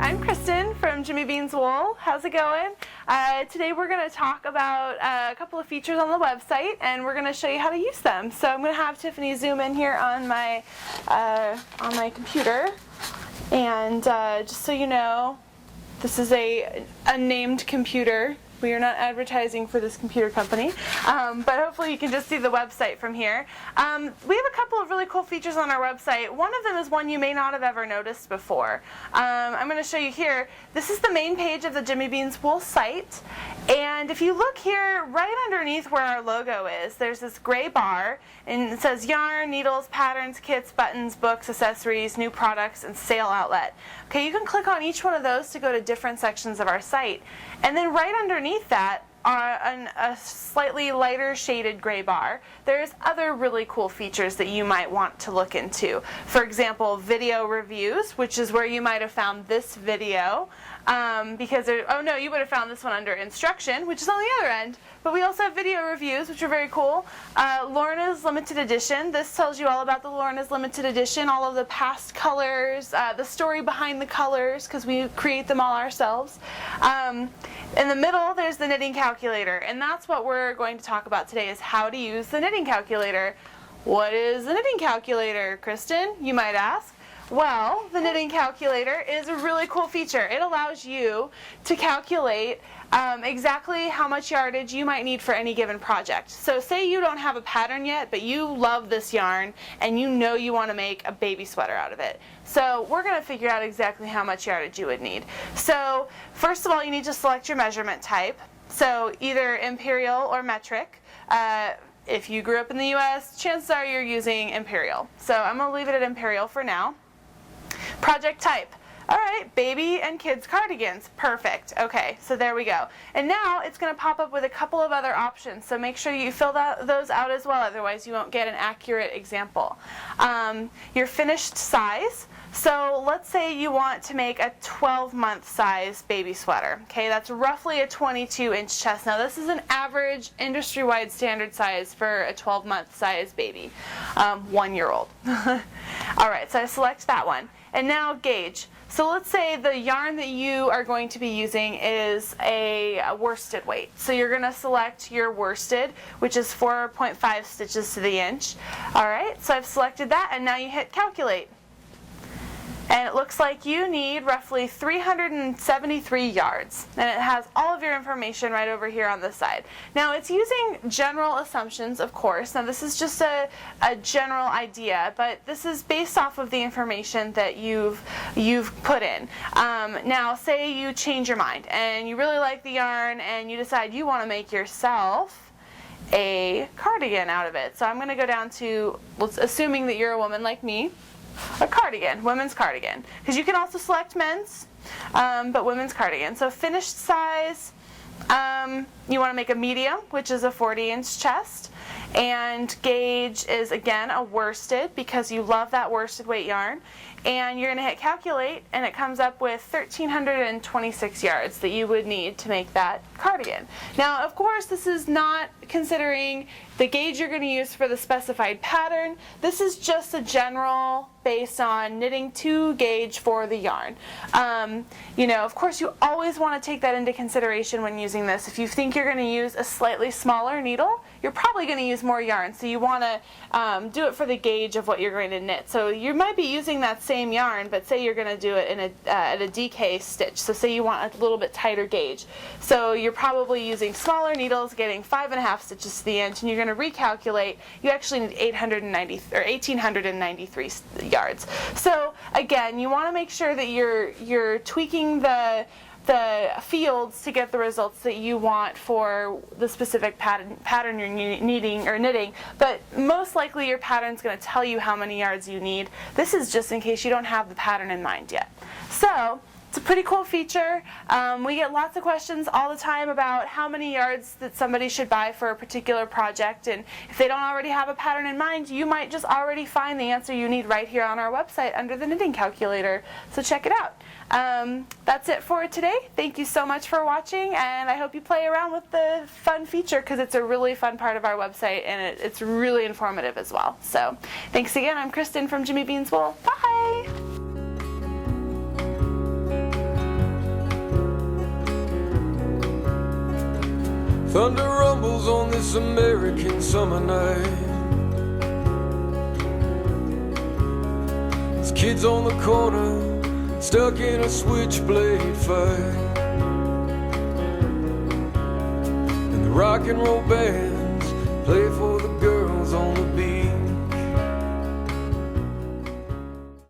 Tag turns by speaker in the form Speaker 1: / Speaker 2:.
Speaker 1: I'm Kristen from Jimmy Bean's Wool. How's it going? Today we're going to talk about a couple of features on the website, and we're going to show you how to use them. So I'm going to have Tiffany zoom in here on my computer, and just so you know, this is a unnamed computer. We are not advertising for this computer company, but hopefully you can just see the website from here. We have a couple of really cool features on our website. One of them is one you may not have ever noticed before. I'm going to show you here. This is the main page of the Jimmy Bean's Wool site, and if you look here, right underneath where our logo is, there's this gray bar, and it says yarn, needles, patterns, kits, buttons, books, accessories, new products, and sale outlet. Okay, you can click on each one of those to go to different sections of our site. And then right underneath that, a slightly lighter shaded gray bar, there's other really cool features that you might want to look into. For example, video reviews, which is where you might have found this video, because you would have found this one under instruction, which is on the other end. But we also have video reviews, which are very cool. Lorna's limited edition. This tells you all about the Lorna's limited edition, all of the past colors, the story behind the colors, because we create them all ourselves. In the middle, there's the knitting calculator, and that's what we're going to talk about today, is how to use the knitting calculator. What is the knitting calculator, Kristen, you might ask? Well, the knitting calculator is a really cool feature. It allows you to calculate exactly how much yardage you might need for any given project. So say you don't have a pattern yet, but you love this yarn and you know you want to make a baby sweater out of it. So we're going to figure out exactly how much yardage you would need. So first of all, you need to select your measurement type. So either imperial or metric. If you grew up in the US, chances are you're using imperial. So I'm going to leave it at imperial for now. Project type. All right, baby and kids cardigans. Perfect. Okay, so there we go. And now it's going to pop up with a couple of other options, so make sure you fill those out as well, otherwise you won't get an accurate example. Your finished size. So let's say you want to make a 12-month size baby sweater. Okay, that's roughly a 22-inch chest. Now this is an average industry-wide standard size for a 12-month size baby, 1-year-old. All right, so I select that one. And now gauge. So let's say the yarn that you are going to be using is a worsted weight. So you're going to select your worsted, which is 4.5 stitches to the inch. All right, so I've selected that, and now you hit calculate. And it looks like you need roughly 373 yards. And it has all of your information right over here on this side. Now it's using general assumptions, of course. Now this is just a general idea, but this is based off of the information that you've put in. Now say you change your mind and you really like the yarn and you decide you want to make yourself a cardigan out of it. So I'm going to go down to, assuming that you're a woman like me, a cardigan, women's cardigan, because you can also select men's, but women's cardigan. So finished size, you want to make a medium, which is a 40-inch chest, and gauge is again a worsted because you love that worsted weight yarn, and you're going to hit calculate, and it comes up with 1,326 yards that you would need to make that cardigan. Now, of course, this is not considering the gauge you're going to use for the specified pattern. This is just a general based on knitting to gauge for the yarn. Of course, you always want to take that into consideration when using this. If you think you're going to use a slightly smaller needle, you're probably going to use more yarn. So you want to do it for the gauge of what you're going to knit. So you might be using that same yarn, but say you're going to do it in at a DK stitch. So say you want a little bit tighter gauge. So you're probably using smaller needles, getting 5.5 stitches to the inch, and you're going to recalculate. You actually need 1,893 yards. So again, you want to make sure that you're tweaking the fields to get the results that you want for the specific pattern you're needing or knitting, but most likely your pattern's going to tell you how many yards you need. This is just in case you don't have the pattern in mind yet. So it's a pretty cool feature. We get lots of questions all the time about how many yards that somebody should buy for a particular project, and if they don't already have a pattern in mind, you might just already find the answer you need right here on our website under the knitting calculator. So check it out. That's it for today. Thank you so much for watching, and I hope you play around with the fun feature because it's a really fun part of our website, and it's really informative as well. So thanks again. I'm Kristen from Jimmy Bean's Wool. Bye!
Speaker 2: Thunder rumbles on this American summer night. There's kids on the corner, stuck in a switchblade fight. And the rock and roll bands play for the girls on the beach.